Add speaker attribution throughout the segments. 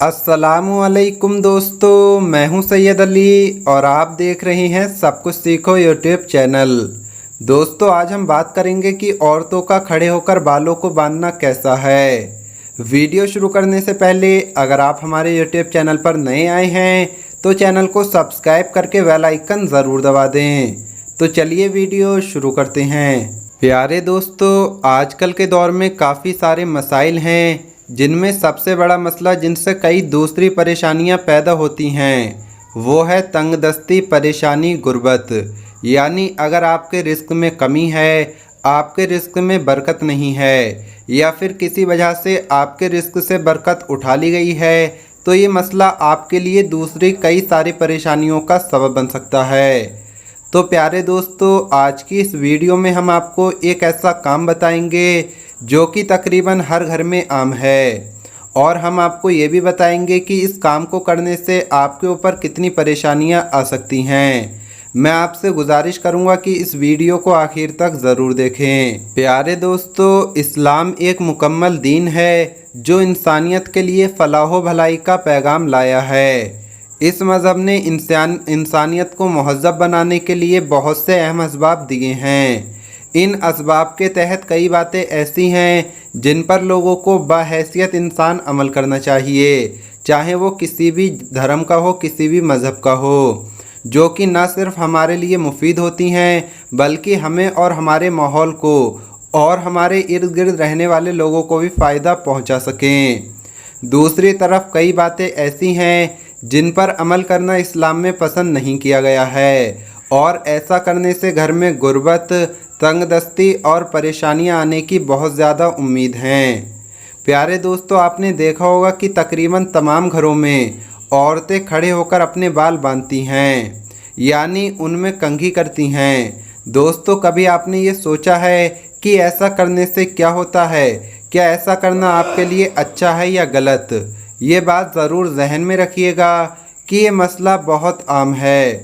Speaker 1: अस्सलामुअलैकुम दोस्तों, मैं हूं सैयद अली और आप देख रहे हैं सब कुछ सीखो यूट्यूब चैनल। दोस्तों, आज हम बात करेंगे कि औरतों का खड़े होकर बालों को बांधना कैसा है। वीडियो शुरू करने से पहले अगर आप हमारे यूट्यूब चैनल पर नए आए हैं तो चैनल को सब्सक्राइब करके बेल आइकन ज़रूर दबा दें। तो चलिए वीडियो शुरू करते हैं। प्यारे दोस्तों, आजकल के दौर में काफ़ी सारे मसाइल हैं जिनमें सबसे बड़ा मसला जिनसे कई दूसरी परेशानियां पैदा होती हैं वो है तंगदस्ती, परेशानी, गुर्बत। यानी अगर आपके रिस्क में कमी है, आपके रिस्क में बरकत नहीं है या फिर किसी वजह से आपके रिस्क से बरकत उठा ली गई है तो ये मसला आपके लिए दूसरी कई सारी परेशानियों का सबब बन सकता है। तो प्यारे दोस्तों, आज की इस वीडियो में हम आपको एक ऐसा काम बताएंगे जो कि तकरीबन हर घर में आम है और हम आपको ये भी बताएंगे कि इस काम को करने से आपके ऊपर कितनी परेशानियां आ सकती हैं। मैं आपसे गुजारिश करूंगा कि इस वीडियो को आखिर तक ज़रूर देखें। प्यारे दोस्तों, इस्लाम एक मुकम्मल दीन है जो इंसानियत के लिए फलाह भलाई का पैगाम लाया है। इस मज़हब ने इंसानियत को महज़्ज़ब बनाने के लिए बहुत से अहम असबाब दिए हैं। इन असबाब के तहत कई बातें ऐसी हैं जिन पर लोगों को बाहैसियत इंसान अमल करना चाहिए, चाहे वो किसी भी धर्म का हो, किसी भी मज़हब का हो, जो कि न सिर्फ हमारे लिए मुफीद होती हैं बल्कि हमें और हमारे माहौल को और हमारे इर्द गिर्द रहने वाले लोगों को भी फ़ायदा पहुंचा सकें। दूसरी तरफ कई बातें ऐसी हैं जिन पर अमल करना इस्लाम में पसंद नहीं किया गया है और ऐसा करने से घर में गुर्बत, तंगदस्ती और परेशानियां आने की बहुत ज़्यादा उम्मीद हैं। प्यारे दोस्तों, आपने देखा होगा कि तकरीबन तमाम घरों में औरतें खड़े होकर अपने बाल बांधती हैं, यानी उनमें कंघी करती हैं। दोस्तों, कभी आपने ये सोचा है कि ऐसा करने से क्या होता है? क्या ऐसा करना आपके लिए अच्छा है या गलत? ये बात ज़रूर जहन में रखिएगा कि ये मसला बहुत आम है।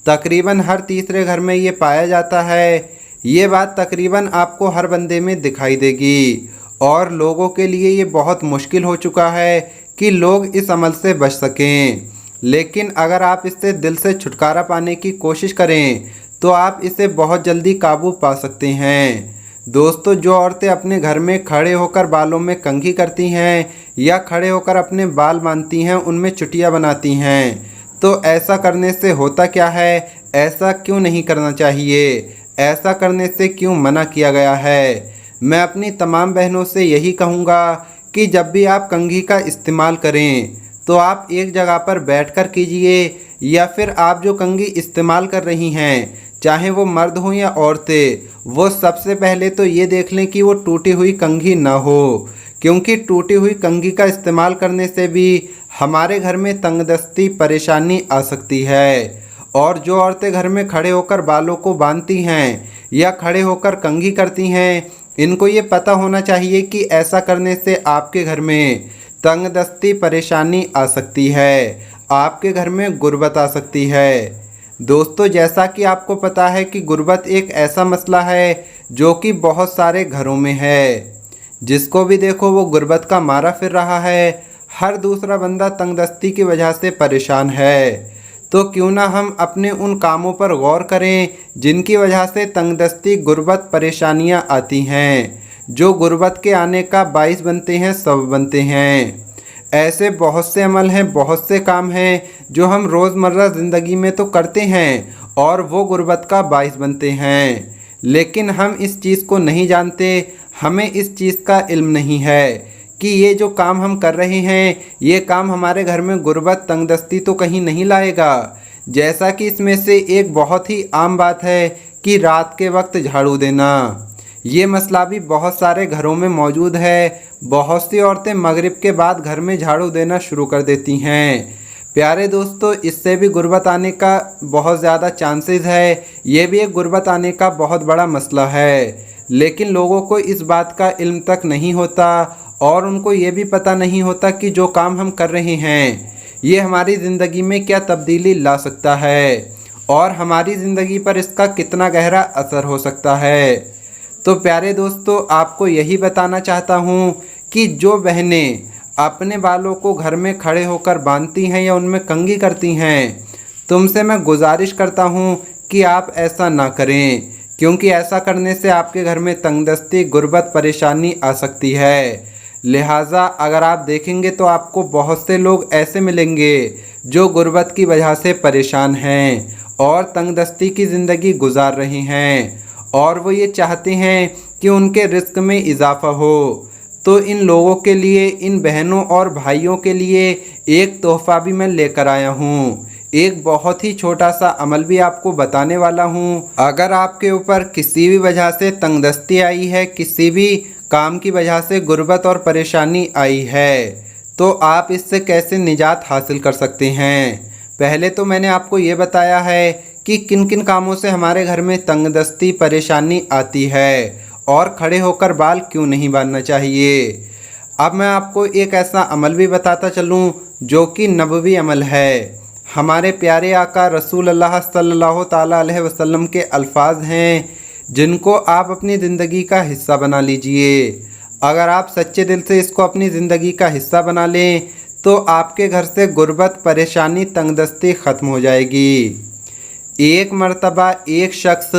Speaker 1: तकरीबन हर तीसरे घर में ये पाया जाता है। ये बात तकरीबन आपको हर बंदे में दिखाई देगी और लोगों के लिए ये बहुत मुश्किल हो चुका है कि लोग इस अमल से बच सकें। लेकिन अगर आप इससे दिल से छुटकारा पाने की कोशिश करें तो आप इसे बहुत जल्दी काबू पा सकते हैं। दोस्तों, जो औरतें अपने घर में खड़े होकर बालों में कंघी करती हैं या खड़े होकर अपने बाल बांधती हैं, उनमें चुटिया बनाती हैं, तो ऐसा करने से होता क्या है? ऐसा क्यों नहीं करना चाहिए? ऐसा करने से क्यों मना किया गया है? मैं अपनी तमाम बहनों से यही कहूँगा कि जब भी आप कंघी का इस्तेमाल करें तो आप एक जगह पर बैठकर कीजिए या फिर आप जो कंघी इस्तेमाल कर रही हैं, चाहे वो मर्द हों या औरतें, वो सबसे पहले तो ये देख लें कि वो टूटी हुई कंघी ना हो, क्योंकि टूटी हुई कंघी का इस्तेमाल करने से भी हमारे घर में तंगदस्ती, परेशानी आ सकती है। और जो औरतें घर में खड़े होकर बालों को बांधती हैं या खड़े होकर कंघी करती हैं, इनको ये पता होना चाहिए कि ऐसा करने से आपके घर में तंगदस्ती, परेशानी आ सकती है, आपके घर में गुर्बत आ सकती है। दोस्तों, जैसा कि आपको पता है कि गुर्बत एक ऐसा मसला है जो कि बहुत सारे घरों में है। जिसको भी देखो वो गुर्बत का मारा फिर रहा है। हर दूसरा बंदा तंगदस्ती की वजह से परेशान है। तो क्यों ना हम अपने उन कामों पर गौर करें जिनकी वजह से तंगदस्ती, गुर्बत, परेशानियां आती हैं, जो गुर्बत के आने का बाइस बनते हैं, सबब बनते हैं। ऐसे बहुत से अमल हैं, बहुत से काम हैं जो हम रोज़मर्रा ज़िंदगी में तो करते हैं और वो गुर्बत का बाइस बनते हैं, लेकिन हम इस चीज़ को नहीं जानते, हमें इस चीज़ का इल्म नहीं है कि ये जो काम हम कर रहे हैं, ये काम हमारे घर में गुर्बत, तंगदस्ती तो कहीं नहीं लाएगा। जैसा कि इसमें से एक बहुत ही आम बात है कि रात के वक्त झाड़ू देना। ये मसला भी बहुत सारे घरों में मौजूद है। बहुत सी औरतें मगरिब के बाद घर में झाड़ू देना शुरू कर देती हैं। प्यारे दोस्तों, इससे भी गुर्बत आने का बहुत ज़्यादा चांसेस है। ये भी एक गुर्बत आने का बहुत बड़ा मसला है, लेकिन लोगों को इस बात का इल्म तक नहीं होता और उनको ये भी पता नहीं होता कि जो काम हम कर रहे हैं ये हमारी ज़िंदगी में क्या तब्दीली ला सकता है और हमारी ज़िंदगी पर इसका कितना गहरा असर हो सकता है। तो प्यारे दोस्तों, आपको यही बताना चाहता हूँ कि जो बहनें अपने बालों को घर में खड़े होकर बांधती हैं या उनमें कंघी करती हैं, तुमसे मैं गुजारिश करता हूँ कि आप ऐसा ना करें, क्योंकि ऐसा करने से आपके घर में तंगदस्ती, गुर्बत, परेशानी आ सकती है। लिहाजा अगर आप देखेंगे तो आपको बहुत से लोग ऐसे मिलेंगे जो गुर्बत की वजह से परेशान हैं और तंगदस्ती की ज़िंदगी गुजार रहे हैं, और वो ये चाहते हैं कि उनके रिस्क में इजाफ़ा हो। तो इन लोगों के लिए, इन बहनों और भाइयों के लिए एक तोहफ़ा भी मैं लेकर आया हूँ। एक बहुत ही छोटा सा अमल भी आपको बताने वाला हूँ। अगर आपके ऊपर किसी भी वजह से तंगदस्ती आई है, किसी भी काम की वजह से गुर्बत और परेशानी आई है, तो आप इससे कैसे निजात हासिल कर सकते हैं। पहले तो मैंने आपको ये बताया है कि किन किन कामों से हमारे घर में तंगदस्ती, परेशानी आती है और खड़े होकर बाल क्यों नहीं बांधना चाहिए। अब मैं आपको एक ऐसा अमल भी बताता चलूँ जो कि नबवी अमल है। हमारे प्यारे आका रसूल अल्लाह सल्लल्लाहु ताला अलैहि वसल्लम के अल्फाज हैं, जिनको आप अपनी ज़िंदगी का हिस्सा बना लीजिए। अगर आप सच्चे दिल से इसको अपनी ज़िंदगी का हिस्सा बना लें तो आपके घर से गुर्बत, परेशानी, तंगदस्ती ख़त्म हो जाएगी। एक मर्तबा एक शख्स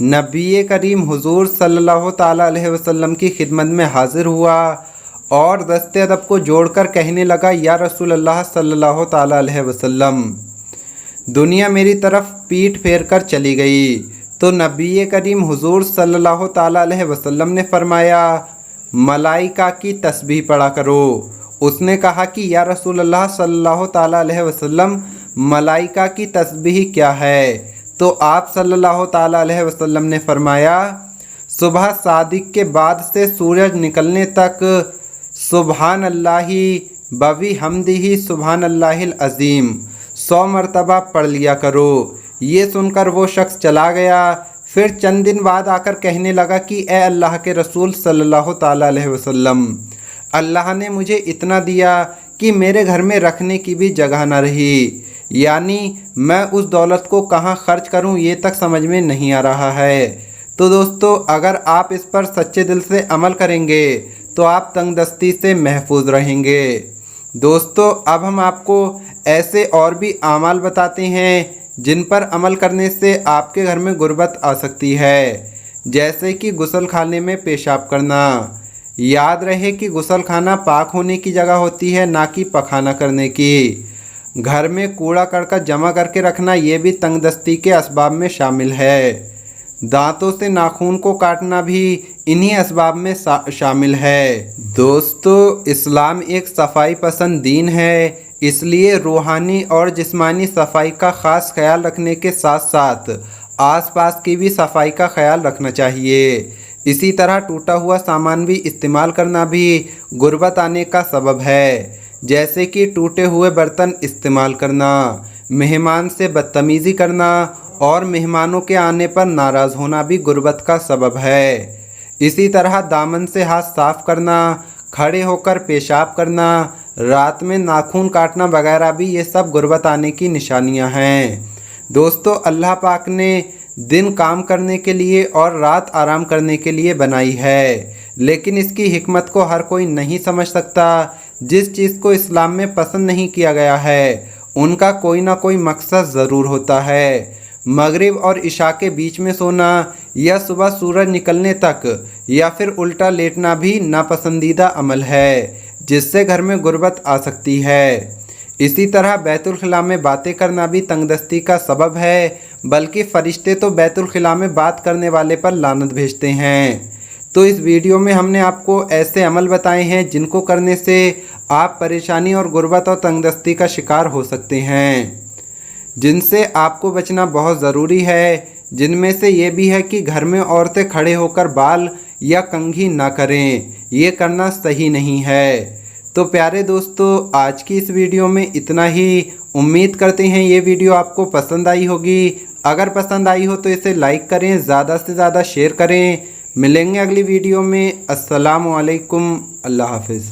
Speaker 1: नबी करीम हुजूर सल्लल्लाहु ताला अलैहि वसल्लम की खिदमत में हाज़िर हुआ और दस्ते अदब को जोड़कर कहने लगा, या रसूल अल्लाह सल्लल्लाहु ताला अलैहि वसल्लम, दुनिया मेरी तरफ पीठ फेर कर चली गई। तो नबी करीम हुजूर सल्लल्लाहु ताला अलैहि वसल्लम ने फरमाया, मलाइका की तस्बीह पढ़ा करो। उसने कहा कि या रसूल अल्लाह सल्लल्लाहु ताला अलैहि वसल्लम, मलाइका की तस्बीह क्या है। तो आप सल्लल्लाहु ताला अलैहि वसल्लम ने फरमाया, सुबह सादिक के बाद से सूरज निकलने तक सुबहान अल्लाही बवी हमदिही सुबहान अल्लाहिल अज़ीम 100 मरतबा पढ़ लिया करो। ये सुनकर वो शख्स चला गया। फिर चंद दिन बाद आकर कहने लगा कि ए अल्लाह के रसूल सल्लल्लाहु ताला अलैहि वसल्लम, अल्लाह ने मुझे इतना दिया कि मेरे घर में रखने की भी जगह न रही, यानी मैं उस दौलत को कहाँ खर्च करूँ ये तक समझ में नहीं आ रहा है। तो दोस्तों, अगर आप इस पर सच्चे दिल से अमल करेंगे तो आप तंगदस्ती से महफूज रहेंगे। दोस्तों, अब हम आपको ऐसे और भी आमाल बताते हैं जिन पर अमल करने से आपके घर में गुर्बत आ सकती है, जैसे कि गुस्ल खाने में पेशाब करना। याद रहे कि गुस्ल खाना पाक होने की जगह होती है, ना कि पखाना करने की। घर में कूड़ा करकट जमा करके रखना, ये भी तंगदस्ती के असबाब में शामिल है। दांतों से नाखून को काटना भी इन्हीं असबाब में शामिल है। दोस्तों, इस्लाम एक सफाई पसंद दीन है, इसलिए रूहानी और जिस्मानी सफाई का ख़ास ख्याल रखने के साथ साथ आसपास की भी सफाई का ख्याल रखना चाहिए। इसी तरह टूटा हुआ सामान भी इस्तेमाल करना भी गुर्बत आने का सबब है, जैसे कि टूटे हुए बर्तन इस्तेमाल करना, मेहमान से बदतमीज़ी करना और मेहमानों के आने पर नाराज़ होना भी गुर्बत का सबब है। इसी तरह दामन से हाथ साफ करना, खड़े होकर पेशाब करना, रात में नाखून काटना वगैरह भी ये सब गुर्बत आने की निशानियां हैं। दोस्तों, अल्लाह पाक ने दिन काम करने के लिए और रात आराम करने के लिए बनाई है, लेकिन इसकी हिकमत को हर कोई नहीं समझ सकता। जिस चीज़ को इस्लाम में पसंद नहीं किया गया है, उनका कोई ना कोई मकसद ज़रूर होता है। मगरिब और इशा के बीच में सोना या सुबह सूरज निकलने तक या फिर उल्टा लेटना भी नापसंदीदा अमल है, जिससे घर में गुर्बत आ सकती है। इसी तरह बैतुल खिला में बातें करना भी तंगदस्ती का सबब है, बल्कि फ़रिश्ते तो बैतुल खिला में बात करने वाले पर लानत भेजते हैं। तो इस वीडियो में हमने आपको ऐसे अमल बताए हैं जिनको करने से आप परेशानी और गुर्बत और तंगदस्ती का शिकार हो सकते हैं, जिनसे आपको बचना बहुत ज़रूरी है। जिनमें से ये भी है कि घर में औरतें खड़े होकर बाल या कंघी ना करें, ये करना सही नहीं है। तो प्यारे दोस्तों, आज की इस वीडियो में इतना ही। उम्मीद करते हैं ये वीडियो आपको पसंद आई होगी। अगर पसंद आई हो तो इसे लाइक करें, ज़्यादा से ज़्यादा शेयर करें। मिलेंगे अगली वीडियो में। अस्सलामु अलैकुम, अल्लाह हाफ़िज़।